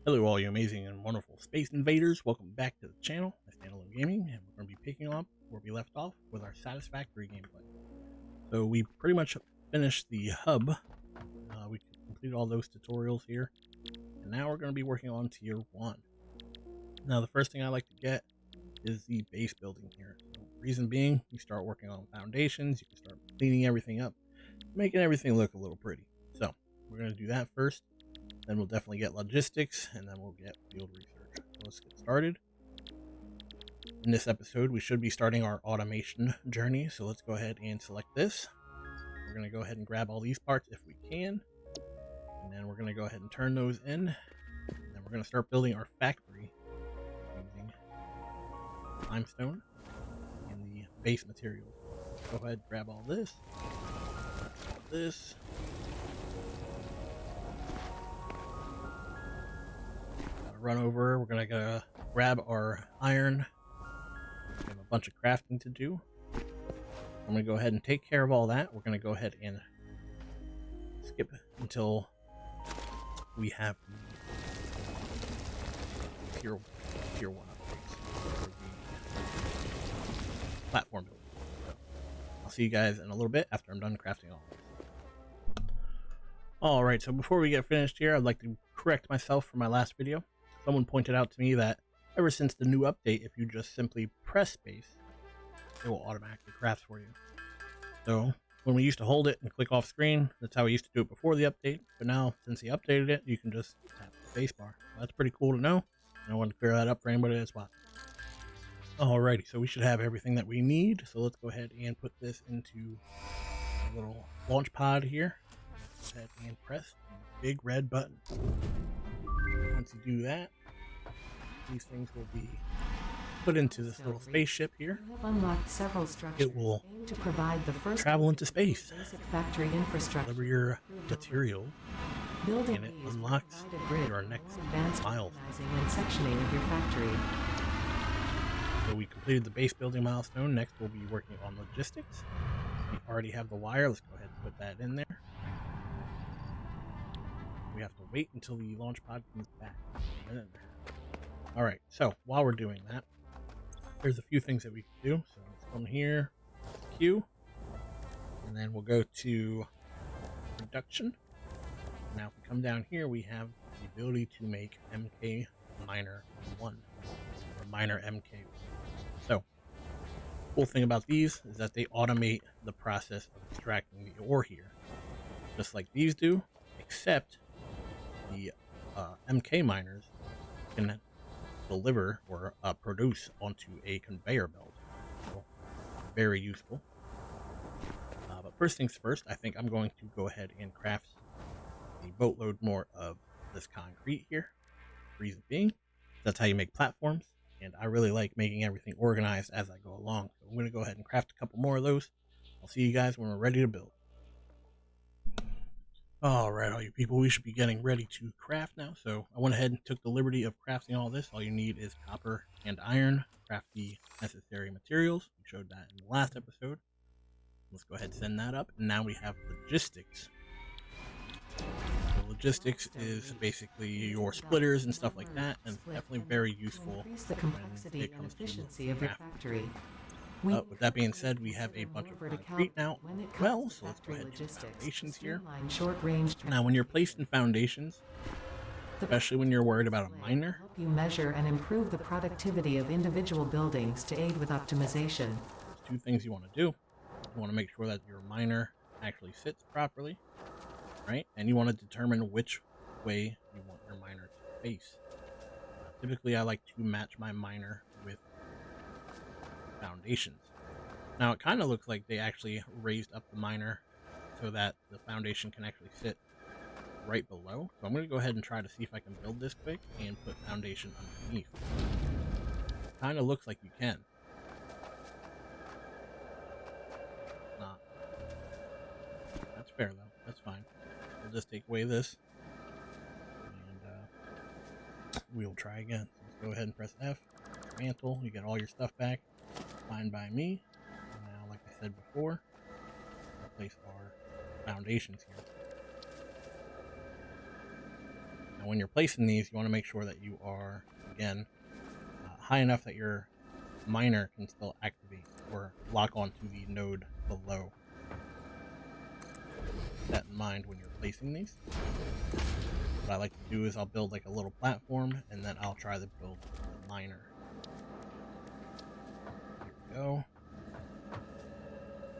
Hello all you amazing and wonderful space invaders, welcome back to the channel, IStandAlone Gaming, and we're going to be picking up where we left off with our Satisfactory gameplay. So we pretty much finished the hub, we completed all those tutorials here, and now we're going to be working on Tier 1. Now the first thing I like to get is the base building here. So reason being, you start working on foundations, you can start cleaning everything up, making everything look a little pretty. So we're going to do that first. Then we'll definitely get logistics, and then we'll get field research. So let's get started. In this episode, we should be starting our automation journey. So let's go ahead and select this. We're going to go ahead and grab all these parts if we can. And then we're going to go ahead and turn those in. And then we're going to start building our factory using limestone and the base materials. Go ahead and grab all this. Run over. We're gonna grab our iron. We have a bunch of crafting to do. I'm gonna go ahead and take care of all that. We're gonna go ahead and skip until we have the tier 1 upgrades for the platform building. So I'll see you guys in a little bit after I'm done crafting all this. Alright, so before we get finished here, I'd like to correct myself from my last video. Someone pointed out to me that ever since the new update, if you just simply press space, it will automatically craft for you. So when we used to hold it and click off screen, that's how we used to do it before the update. But now, since he updated it, you can just tap the space bar. So that's pretty cool to know. And I want to clear that up for anybody that's watching. Alrighty, so we should have everything that we need. So let's go ahead and put this into a little launch pod here. Go ahead and press the big red button. Once you do that, these things will be put into this little spaceship here. You have unlocked several structures. It will to provide the first travel into space, basic factory infrastructure, deliver your material, building and it unlocks your next milestone. And sectioning of your factory. So we completed the base building milestone. Next, we'll be working on logistics. We already have the wire. Let's go ahead and put that in there. We have to wait until the launch pod comes back. Alright, so while we're doing that, there's a few things that we can do. So let's come here, Q, and then we'll go to production. Now if we come down here, we have the ability to make MK Miner 1, or Miner MK. So, cool thing about these is that they automate the process of extracting the ore here, just like these do, except the MK miners can deliver or produce onto a conveyor belt. So, very useful. But first things first, I think I'm going to go ahead and craft a boatload more of this concrete here. Reason being, that's how you make platforms, and I really like making everything organized as I go along. So I'm going to go ahead and craft a couple more of those. I'll see you guys when we're ready to build. Alright, all you people, we should be getting ready to craft now. So I went ahead and took the liberty of crafting all this. All you need is copper and iron. Craft the necessary materials. We showed that in the last episode. Let's go ahead and send that up. And now we have logistics. So logistics is basically your splitters and stuff like that, and it's definitely very useful. Increase the complexity and efficiency of your factory. With that being said, we have a bunch of concrete now. Well, so let's go ahead and do foundations here. Now, when you're placed in foundations, especially when you're worried about a miner, help you measure and improve the productivity of individual buildings to aid with optimization. There's two things you want to do. You want to make sure that your miner actually sits properly, right? And you want to determine which way you want your miner to face. Typically, I like to match my miner with foundations. Now it kind of looks like they actually raised up the miner so that the foundation can actually sit right below. So I'm going to go ahead and try to see if I can build this quick and put foundation underneath. Kind of looks like you can. Not. That's fair though. That's fine. We'll just take away this and we'll try again. So let's go ahead and press F. Mantle. You get all your stuff back. Fine by me. And now, like I said before, we'll place our foundations here. Now, when you're placing these, you want to make sure that you are, again, high enough that your miner can still activate or lock onto the node below. Keep that in mind when you're placing these. What I like to do is I'll build like a little platform, and then I'll try to build the miner. Here we go.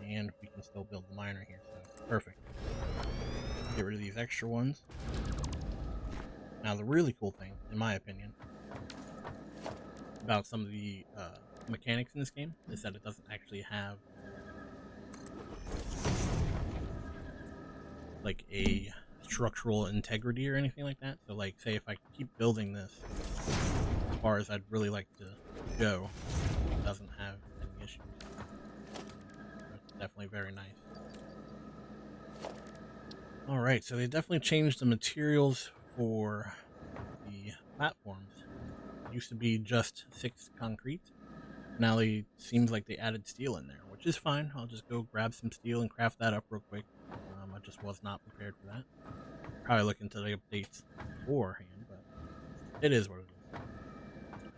And we can still build the miner here, so perfect. Get rid of these extra ones. Now, the really cool thing, in my opinion, about some of the mechanics in this game is that it doesn't actually have like a structural integrity or anything like that. So like, say if I keep building this as far as I'd really like to go, it doesn't have any issues. It's definitely very nice. Alright, so they definitely changed the materials for the platforms. It used to be just 6 concrete. Now it seems like they added steel in there, which is fine. I'll just go grab some steel and craft that up real quick. I just was not prepared for that. Probably look into the updates beforehand, but it is what it is.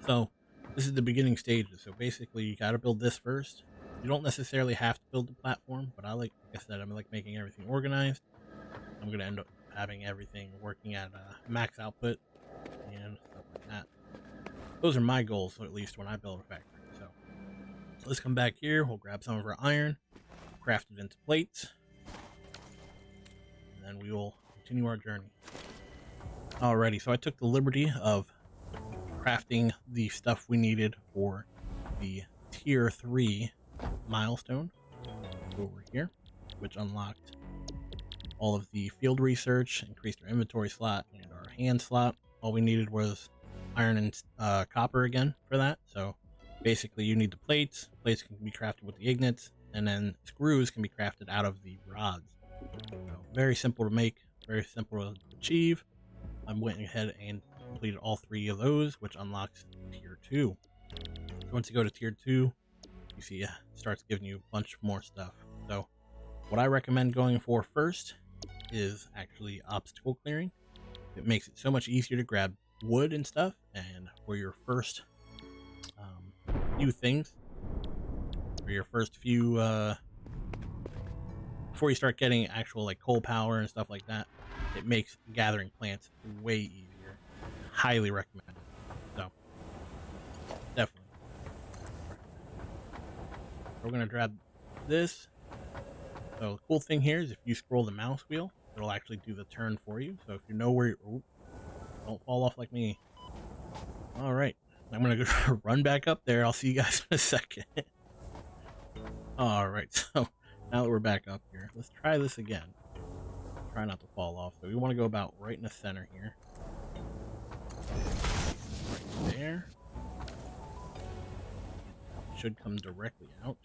So this is the beginning stages. So basically, you got to build this first. You don't necessarily have to build the platform, but like I said, I'm like making everything organized. I'm gonna end up having everything working at max output and stuff like that. Those are my goals, at least when I build a factory. So let's come back here. We'll grab some of our iron, craft it into plates, and then we will continue our journey. Alrighty, so I took the liberty of crafting the stuff we needed for the tier 3 milestone over here, which unlocked all of the field research, increased our inventory slot and our hand slot. All we needed was iron and copper again for that. So basically you need the plates. Plates can be crafted with the ignits, and then screws can be crafted out of the rods. So very simple to make, very simple to achieve. I went ahead and completed all 3 of those, which unlocks tier 2. So once you go to tier 2, you see it starts giving you a bunch more stuff. So what I recommend going for first is actually obstacle clearing. It makes it so much easier to grab wood and stuff, and for your first few things, for your first few before you start getting actual like coal power and stuff like that, it makes gathering plants way easier. Highly recommend it. So definitely we're gonna grab this. So the cool thing here is if you scroll the mouse wheel, it'll actually do the turn for you. So if you know where you're, don't fall off like me. All right, I'm gonna go run back up there. I'll see you guys in a second. All right, so now that we're back up here, let's try this again. Try not to fall off. So we want to go about right in the center here. Right there. It should come directly out.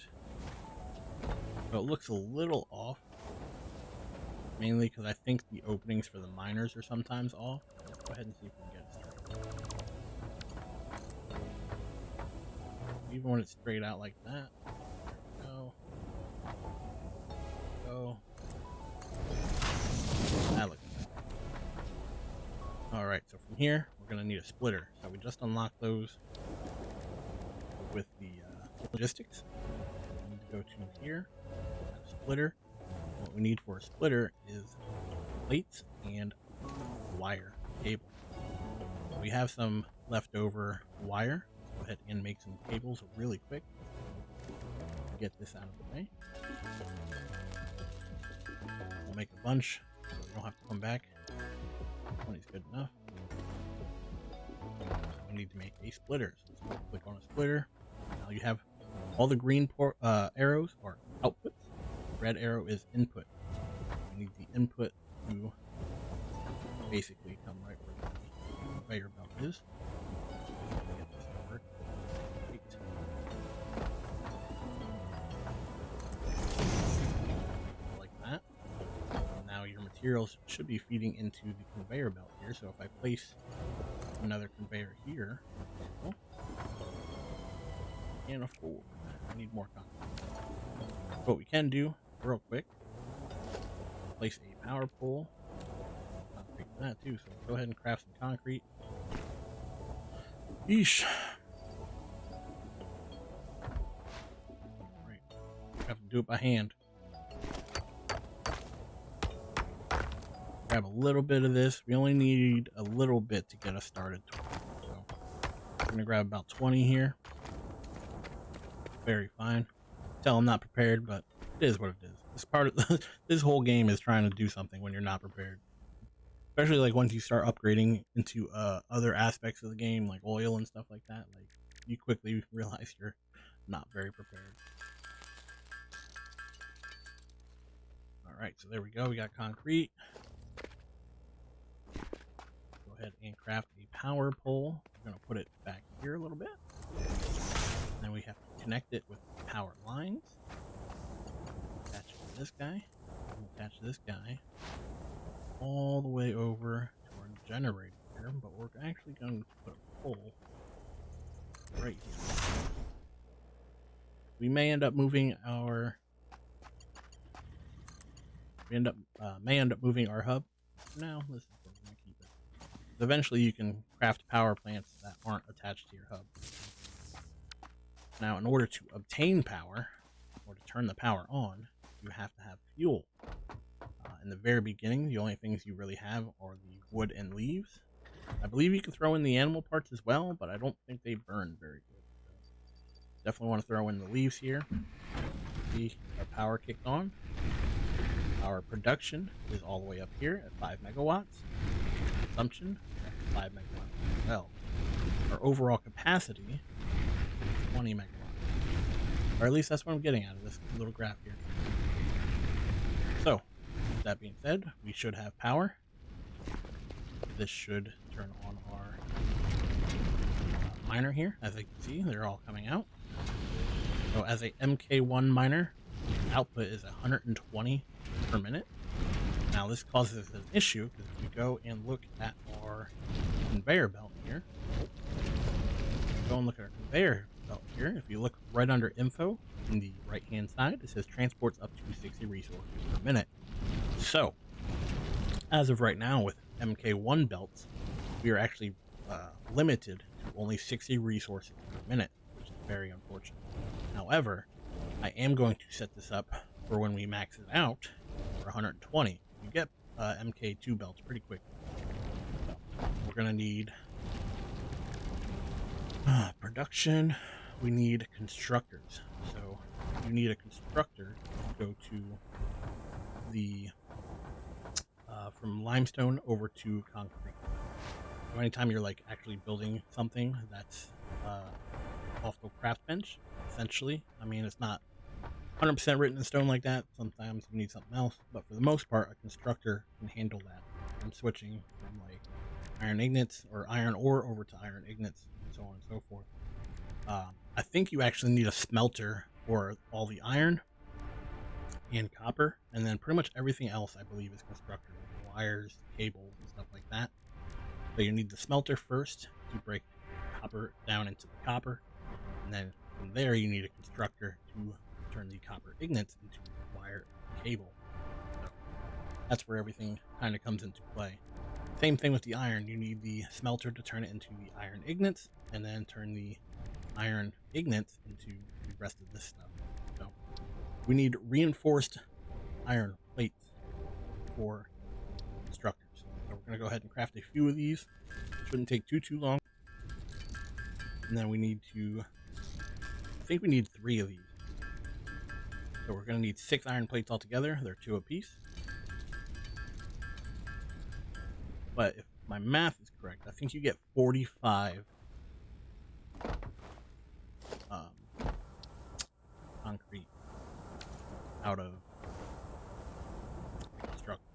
So it looks a little off, mainly because I think the openings for the miners are sometimes off. Let's go ahead and see if we can get it straight. Even when it's straight out like that. There we go. Go. That looks good. Alright, so from here, we're going to need a splitter. So we just unlocked those with the logistics. We need to go to here. Splitter. What we need for a splitter is plates and wire cable. We have some leftover wire. Let's go ahead and make some cables really quick. Get this out of the way. We'll make a bunch so we don't have to come back. 20 is good enough. We need to make a splitter. So let's click on a splitter. Now you have all the green arrows are outputs. Red arrow is input. We need the input to basically come right where the conveyor belt is. Get this to work. Great. Like that. And now your materials should be feeding into the conveyor belt here. So if I place another conveyor here, can't afford. I need more concrete. What we can do real quick, place a power pole, concrete that too, so go ahead and craft some concrete. Yeesh. Alright. Have to do it by hand. Grab a little bit of this. We only need a little bit to get us started. So we're gonna grab about 20 here. Very fine. Tell I'm not prepared, but it is what it is. This part of this whole game is trying to do something when you're not prepared. Especially like once you start upgrading into other aspects of the game, like oil and stuff like that, like you quickly realize you're not very prepared. All right, so there we go. We got concrete. Go ahead and craft a power pole. We're gonna put it back here a little bit. Then we have to connect it with power lines. Attach it to this guy. And attach this guy all the way over to our generator here, but we're actually going to put a pole right here. We may end up moving our may end up moving our hub. No, this is where we're going to keep it. Eventually you can craft power plants that aren't attached to your hub. Now, in order to obtain power, or to turn the power on, you have to have fuel. In the very beginning, the only things you really have are the wood and leaves. I believe you can throw in the animal parts as well, but I don't think they burn very good. So definitely want to throw in the leaves here. See our power kicked on. Our production is all the way up here at 5 megawatts. Consumption at 5 megawatts as well. Our overall capacity is 20 megawatts. Or at least that's what I'm getting out of this little graph here. So, that being said, we should have power. This should turn on our miner here. As you can see, they're all coming out. So as a MK1 miner, output is 120 per minute. Now this causes an issue because if we go and look at our conveyor belt here, go and look at our conveyor belt here. If you look right under info in the right hand side, it says transports up to 60 resources per minute. So, as of right now with MK1 belts, we are actually limited to only 60 resources per minute, which is very unfortunate. However, I am going to set this up for when we max it out for 120. You get MK2 belts pretty quick. So, we're going to need production. We need constructors. So, you need a constructor to go to the from limestone over to concrete. So anytime you're like actually building something that's off the craft bench, essentially, I mean, it's not 100% written in stone like that. Sometimes you need something else, but for the most part, a constructor can handle that. I'm switching from like iron ignits or iron ore over to iron ignits, and so on and so forth. I think you actually need a smelter for all the iron and copper, and then pretty much everything else I believe is constructor, like wires, cables, and stuff like that. So you need the smelter first to break copper down into the copper, and then from there you need a constructor to turn the copper ignits into wire and cable. So that's where everything kind of comes into play. Same thing with the iron. You need the smelter to turn it into the iron ignits, and then turn the iron ignits into the rest of this stuff. So we need reinforced iron plates for constructors. So we're going to go ahead and craft a few of these. Shouldn't take too long. And then we need to, I think we need 3 of these. So we're going to need 6 iron plates altogether. They're 2 apiece. But if my math is correct, I think you get 45 concrete out of construction.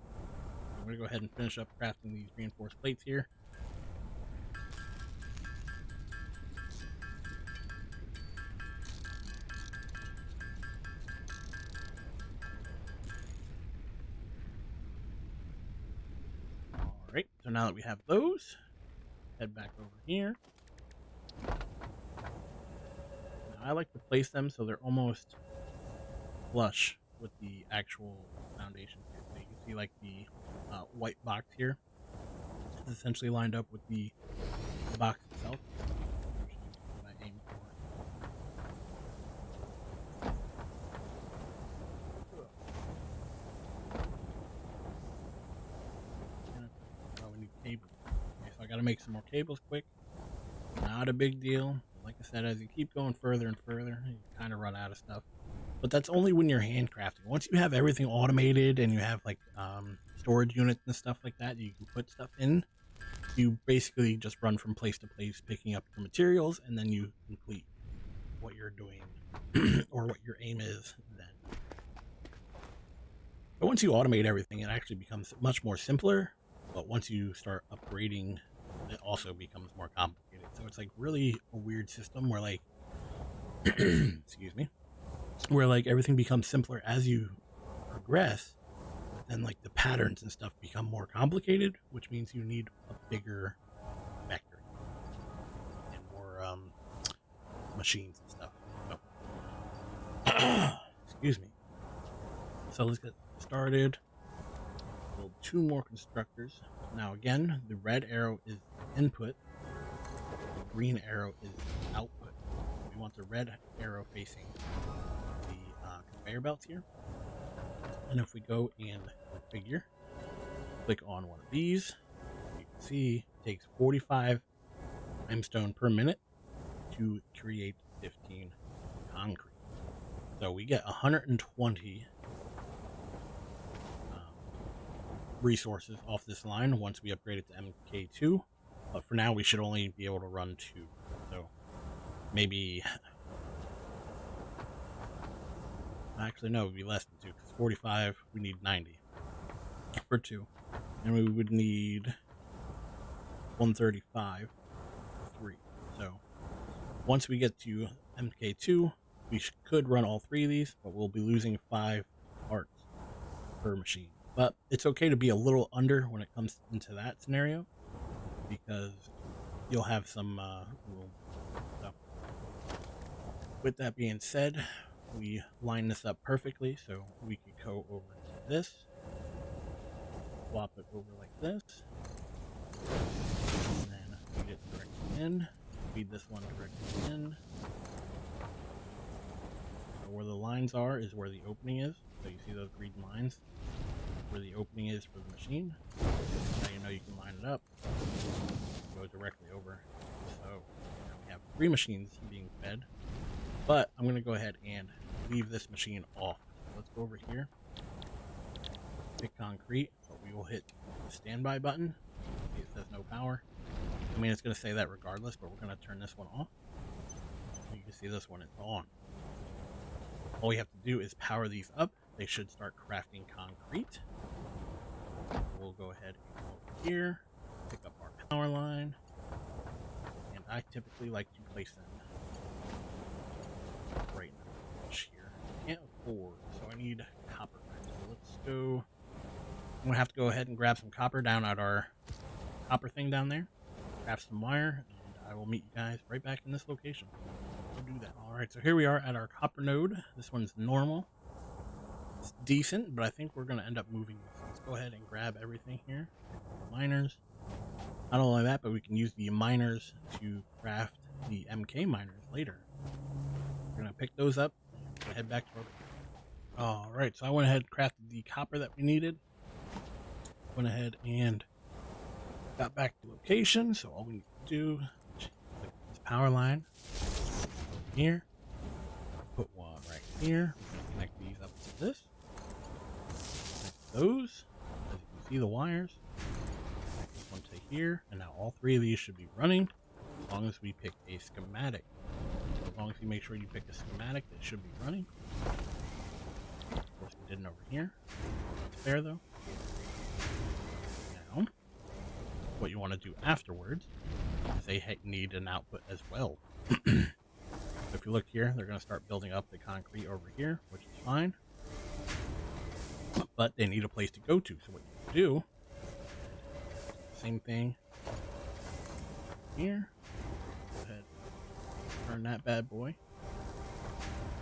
I'm going to go ahead and finish up crafting these reinforced plates here. Alright, so now that we have those, head back over here. I like to place them so they're almost flush with the actual foundation here. So you can see like the white box here. is essentially lined up with the box itself. What I aim for. Oh, we need cables. Okay, so I gotta make some more cables quick. Not a big deal. Like I said, as you keep going further and further, you kind of run out of stuff. But that's only when you're handcrafting. Once you have everything automated and you have like storage units and stuff like that, you can put stuff in. You basically just run from place to place, picking up your materials, and then you complete what you're doing or what your aim is then. But once you automate everything, it actually becomes much more simpler. But once you start upgrading, it also becomes more complicated. So it's like really a weird system where like, excuse me, where like everything becomes simpler as you progress, but then like the patterns and stuff become more complicated, which means you need a bigger factory and more machines and stuff. So, excuse me. So let's get started. Build 2 more constructors. Now again, the red arrow is input, the green arrow is output. We want the red arrow facing the conveyor belts here. And if we go and configure, click on one of these, you can see it takes 45 limestone per minute to create 15 concrete. So we get 120 resources off this line once we upgrade it to MK2, but for now we should only be able to run 2. So maybe, actually no, it would be less than 2 because 45 we need 90 for 2, and we would need 135 for 3. So once we get to MK2, we could run all 3 of these, but we'll be losing 5 parts per machine. But it's okay to be a little under when it comes into that scenario, because you'll have some room. So, with that being said, we line this up perfectly, so we could go over to this, swap it over like this, and then feed it directly in, feed this one directly in. So where the lines are is where the opening is, so you see those green lines? Where the opening is for the machine. Now you know you can line it up, go directly over. So now we have 3 machines being fed, but I'm going to go ahead and leave this machine off. So let's go over here, pick concrete, but we will hit the standby button. See, it says no power. I mean, it's going to say that regardless, but we're going to turn this one off. You can see this one is on. All we have to do is power these up. They should start crafting concrete. We'll go ahead and go over here, pick up our power line, and I typically like to place them right now here. Can't afford, so I need copper. So let's go. I'm gonna have to go ahead and grab some copper down at our copper thing down there, grab some wire, and I will meet you guys right back in this location. We'll do that. Alright, so here we are at our copper node. This one's normal. It's decent, but I think we're going to end up moving this. Let's go ahead and grab everything here. Miners. Not only that, but we can use the miners to craft the MK miners later. We're going to pick those up and head back to our... Alright, so I went ahead and crafted the copper that we needed. Went ahead and got back to location, so all we need to do is click this power line over here. Put one right here. Connect these up to this. Connect those. As you can see, the wires. Connect this one to here. And now all 3 of these should be running as long as we pick a schematic. So as long as you make sure you pick a schematic, it should be running. Of course, we didn't over here. It's fair though. Now, what you want to do afterwards is they need an output as well. If you look here, they're going to start building up the concrete over here, which is fine. But they need a place to go to. So what you do, same thing here. Go ahead, turn that bad boy.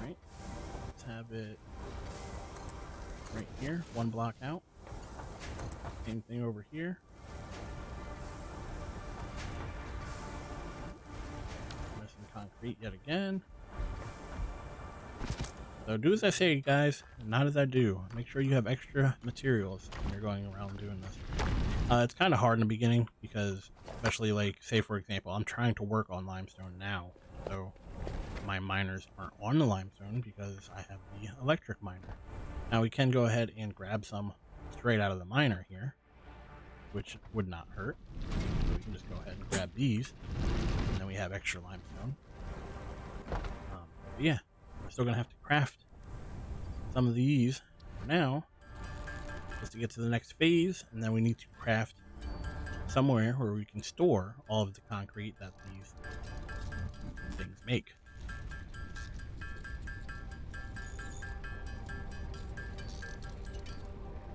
Right. Let's have it right here, 1 block out. Same thing over here. concrete yet again. So do as I say, guys, not as I do. Make sure you have extra materials when you're going around doing this. It's kind of hard in the beginning because, especially like, say for example, I'm trying to work on limestone now. So my miners aren't on the limestone because I have the electric miner. Now we can go ahead and grab some straight out of the miner here, which would not hurt. So we can just go ahead and grab these, and then we have extra limestone. But yeah, we're still gonna have to craft some of these for now, just to get to the next phase, and then we need to craft somewhere where we can store all of the concrete that these things make.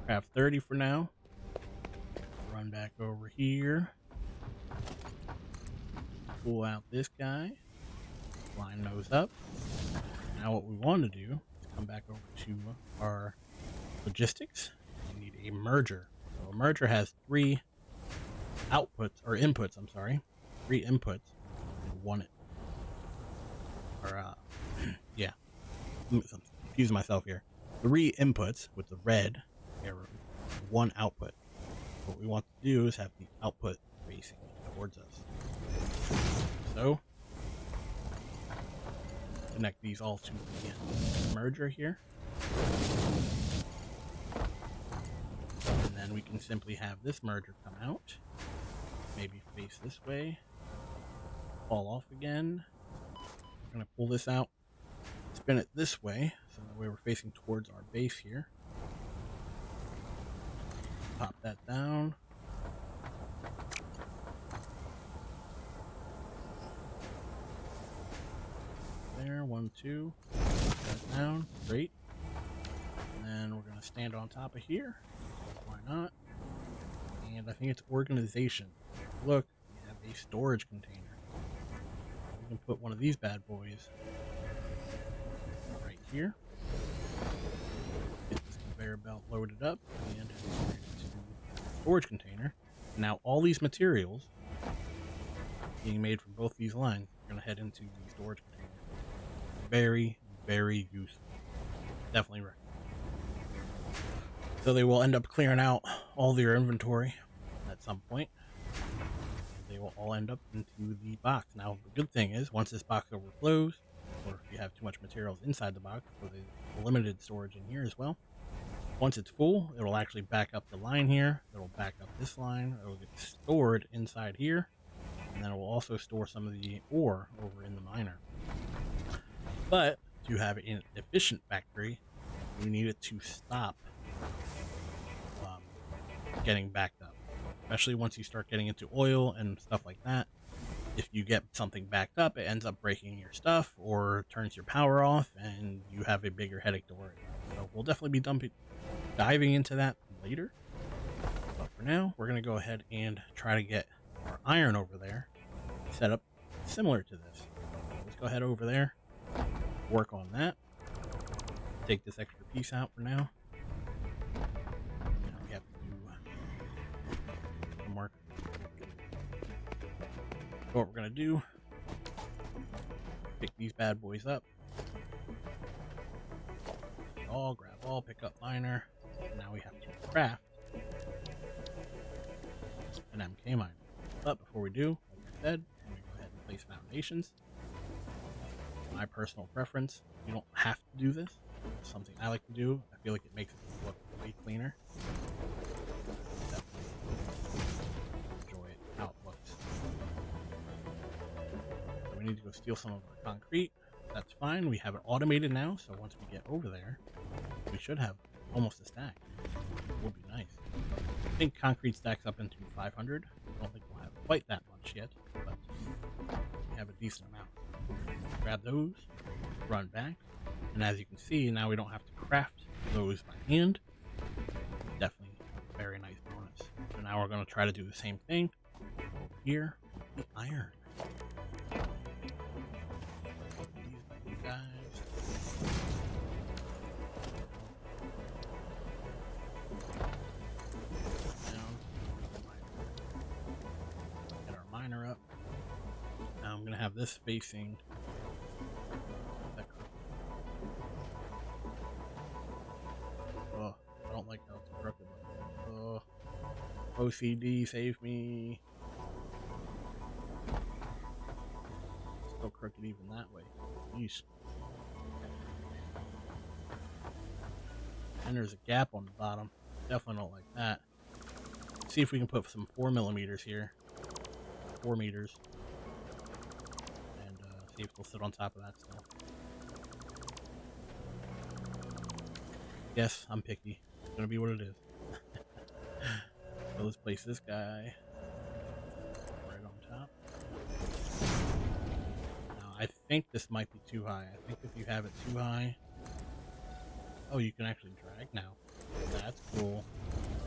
Craft 30 for now. Run back over here. Pull out this guy. Line those up. Now what we want to do is come back over to our logistics. We need a merger. So a merger has three outputs, or inputs, I'm sorry. Three inputs and one, yeah. I'm confusing myself here. Three inputs with the red arrow, one output. What we want to do is have the output facing towards us. So, connect these all to the merger here. And then we can simply have this merger come out. Maybe face this way. Fall off again. I'm going to pull this out. Spin it this way, so that way we're facing towards our base here. Pop that down. There, 1, 2. Put that down. Great. And then we're going to stand on top of here. Why not? And I think it's organization. Look, we have a storage container. We can put one of these bad boys right here. Get this conveyor belt loaded up and into the storage container. Now all these materials being made from both these lines are going to head into the storage container. Very, very useful. Definitely recommend. So they will end up clearing out all their inventory at some point. They will all end up into the box. Now the good thing is, once this box overflows, or if you have too much materials inside the box, so the limited storage in here as well. Once it's full, it will actually back up the line here. It will back up this line. It will get stored inside here. And then it will also store some of the ore over in the miner. But to have an efficient factory, you need it to stop getting backed up. Especially once you start getting into oil and stuff like that. If you get something backed up, it ends up breaking your stuff or turns your power off, and you have a bigger headache to worry about. So we'll definitely be diving into that later. But for now, we're going to go ahead and try to get our iron over there set up similar to this. Let's go ahead over there, work on that. Take this extra piece out for now. Now we have to do some work. So what we're going to do, pick these bad boys up. Grab all, pick up miner. Now we have to craft an MK miner. But before we do, like I said, I'm going to go ahead and place foundations. My personal preference, you don't have to do this. It's something I like to do. I feel like it makes it look way cleaner. Definitely enjoy it, how it looks. So we need to go steal some of our concrete. That's fine. We have it automated now, so once we get over there, we should have almost a stack. It will be nice. I think concrete stacks up into 500. I don't think we'll have quite that much yet, but we have a decent amount. Grab those, run back, and as you can see, now we don't have to craft those by hand. Definitely a very nice bonus. So now we're going to try to do the same thing over here with the iron. These guys. Get our miner up. Now I'm going to have this facing OCD, save me. Still crooked even that way. Yeesh. And there's a gap on the bottom. Definitely don't like that. Let's see if we can put some 4mm here. 4 meters. And see if we'll sit on top of that still. Yes, I'm picky. It's gonna be what it is. So let's place this guy right on top. Now, I think this might be too high. I think if you have it too high... Oh, you can actually drag now. That's cool.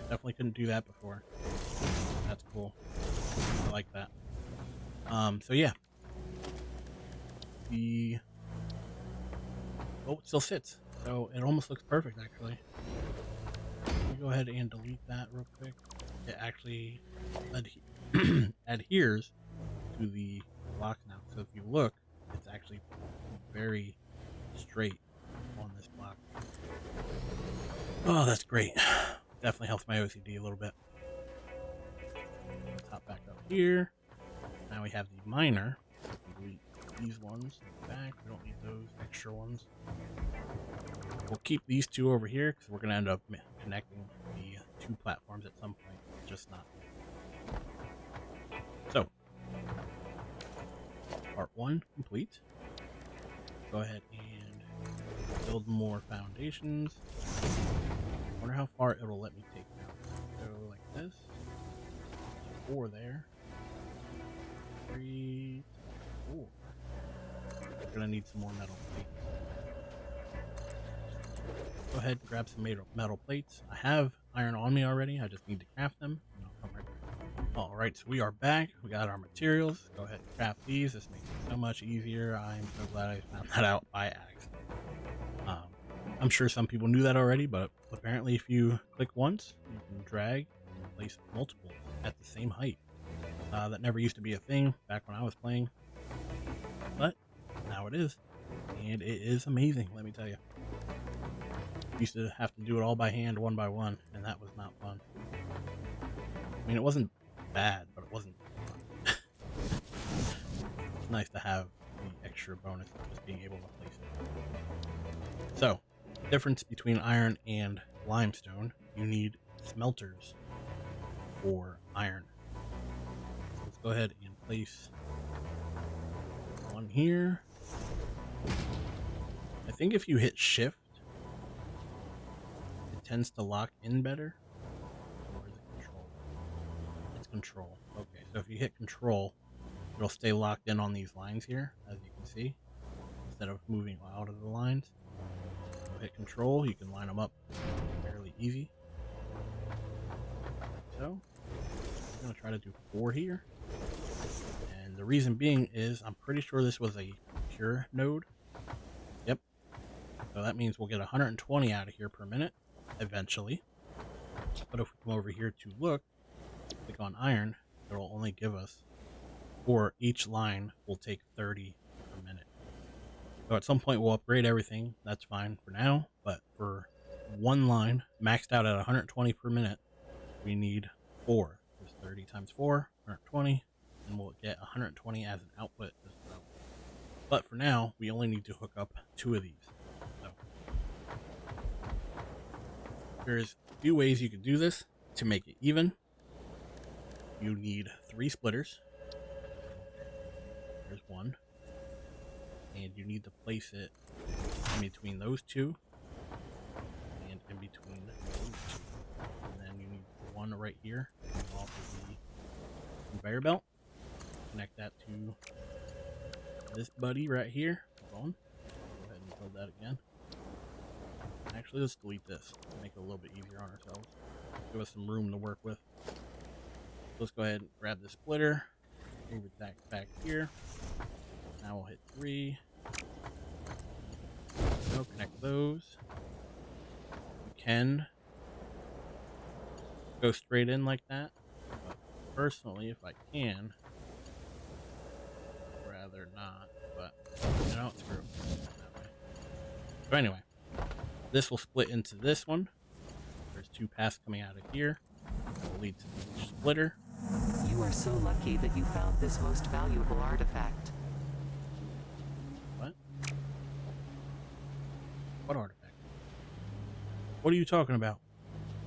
Definitely couldn't do that before. That's cool. I like that. So yeah. Oh, it still sits. So it almost looks perfect, actually. Let me go ahead and delete that real quick. It actually adheres to the blocks now. So if you look, it's actually very straight on this block. Oh, that's great. Definitely helps my OCD a little bit. Let's hop back up here. Now we have the miner. Delete these ones in the back. We don't need those extra ones. We'll keep these two over here because we're going to end up connecting the two platforms at some point. Just not. So, part 1 complete. Go ahead and build more foundations. Wonder how far it'll let me take now. Go like this. 4 there. 3, 4. We're gonna need some more metal plates. Go ahead and grab some metal plates. I have iron on me already. I just need to craft them. And I'll come right back. Alright, so we are back. We got our materials. Go ahead and craft these. This makes it so much easier. I'm so glad I found that out by accident. I'm sure some people knew that already, but apparently if you click once, you can drag and place multiple at the same height. That never used to be a thing back when I was playing, but now it is, and it is amazing, let me tell you. Used to have to do it all by hand, one by one, and that was not fun. I mean, it wasn't bad, but it wasn't fun. It's nice to have the extra bonus of just being able to place it. So, difference between iron and limestone, you need smelters for iron. So let's go ahead and place one here. I think if you hit shift, it tends to lock in better. Or is it control? It's control. Okay, so if you hit control, it'll stay locked in on these lines here, as you can see, instead of moving out of the lines. Hit control, you can line them up fairly easy. So, I'm going to try to do 4 here. And the reason being is I'm pretty sure this was a pure node. Yep. So that means we'll get 120 out of here per minute, eventually. But if we come over here to look, click on iron, it'll only give us, or each line will take 30 per minute. So at some point we'll upgrade everything, that's fine for now, but for one line, maxed out at 120 per minute, we need 4. There's 30 times 4, 120, and we'll get 120 as an output as well. But for now, we only need to hook up 2 of these. So there's a few ways you can do this to make it even. You need 3 splitters. There's one. And you need to place it in between those 2 and in between those 2. And then you need one right here off of the conveyor belt. Connect that to this buddy right here. Hold on. Go ahead and build that again. Actually, let's delete this to make it a little bit easier on ourselves. Give us some room to work with. Let's go ahead and grab the splitter. Move it back here. Now we'll hit 3. So connect those. You can go straight in like that, but personally, if I can, I'd rather not, but you know, screw it that way. So anyway, this will split into this one. There's 2 paths coming out of here. We'll lead to the splitter. You are so lucky that you found this most valuable artifact. What? What artifact? What are you talking about?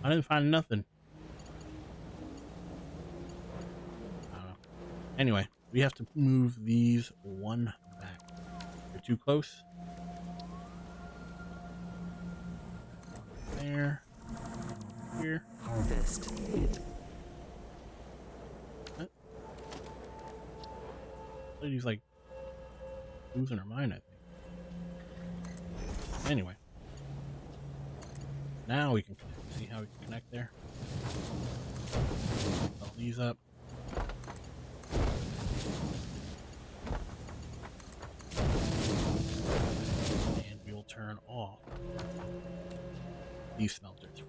I didn't find nothing. I don't know. Anyway, we have to move these one back. You're too close. There. Here. Harvest. Hit. What? Lady's like losing her mind, I think. Anyway. Now we can connect. See how we can connect there? Fill these up. And we will turn off these smelters.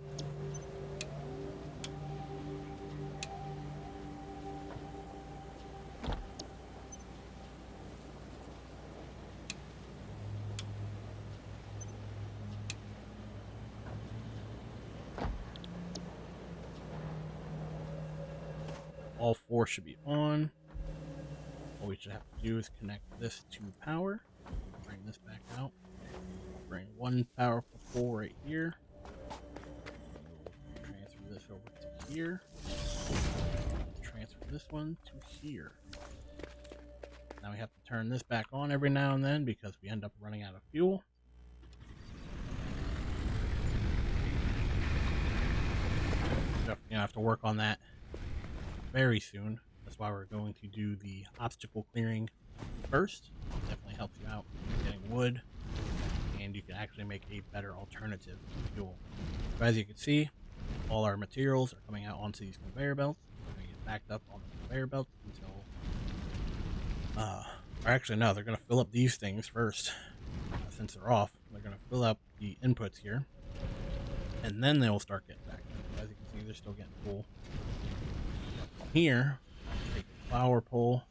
All four should be on. All we should have to do is connect this to power. Bring this back out. Bring one powerful pole right here. Transfer this over to here. Transfer this one to here. Now we have to turn this back on every now and then because we end up running out of fuel. Definitely gonna have to work on that very soon. That's why we're going to do the obstacle clearing first. It definitely helps you out getting wood, and you can actually make a better alternative fuel. So as you can see, all our materials are coming out onto these conveyor belts. We're going to get backed up on the conveyor belts until or actually no, they're going to fill up these things first. Since they're off, they're going to fill up the inputs here, and then they will start getting backed up. As you can see, they're still getting full. From here, take the flower pole.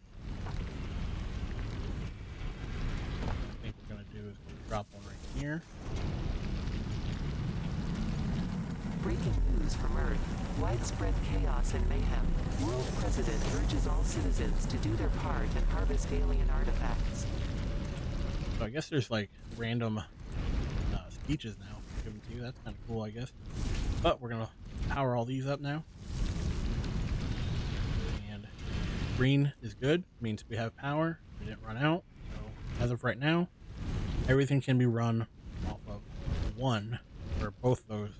What I think we're going to do is drop one right here. Breaking news from Earth. Widespread chaos and mayhem. World President urges all citizens to do their part and harvest alien artifacts. So I guess there's like random speeches now given to you. That's kind of cool, I guess. But we're going to power all these up now. And green is good. Means we have power. We didn't run out. So as of right now, everything can be run off of one or both those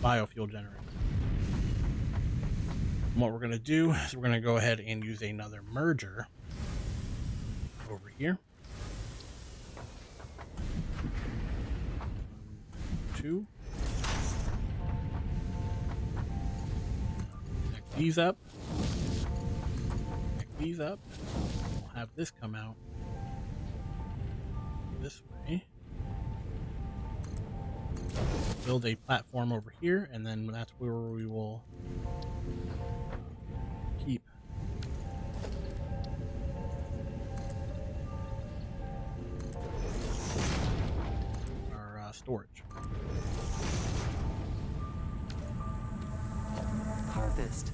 biofuel generators. And what we're going to do is we're going to go ahead and use another merger over here. 2. Connect these up. Connect these up. We'll have this come out this way. Build a platform over here, and then that's where we will keep our storage. Harvest.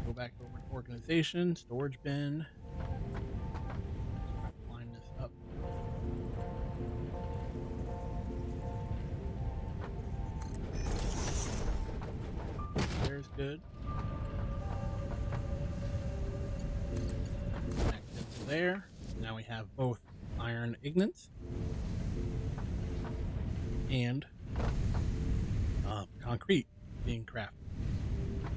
Go back over to organization, storage bin. Line this up. There's good. Connected to there. Now we have both iron ignits and concrete being crafted.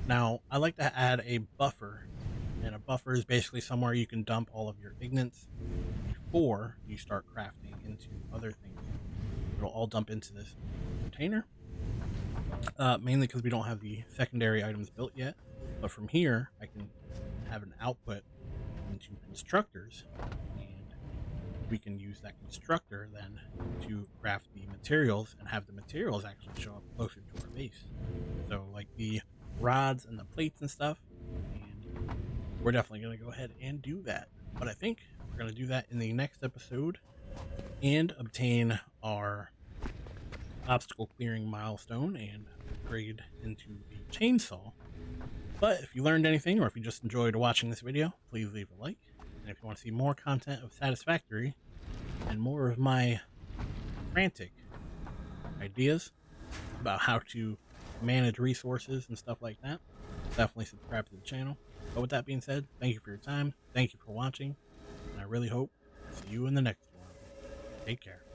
Now, I like to add a buffer, and a buffer is basically somewhere you can dump all of your ignits before you start crafting into other things. It'll all dump into this container, mainly because we don't have the secondary items built yet. But from here, I can have an output into constructors, and we can use that constructor then to craft the materials and have the materials actually show up closer to our base. So like the rods and the plates and stuff, and we're definitely going to go ahead and do that. But I think we're going to do that in the next episode and obtain our obstacle clearing milestone and upgrade into a chainsaw. But if you learned anything or if you just enjoyed watching this video, please leave a like. And if you want to see more content of Satisfactory and more of my frantic ideas about how to manage resources and stuff like that, definitely subscribe to the channel. But with that being said, thank you for your time, thank you for watching, and I really hope to see you in the next one. Take care.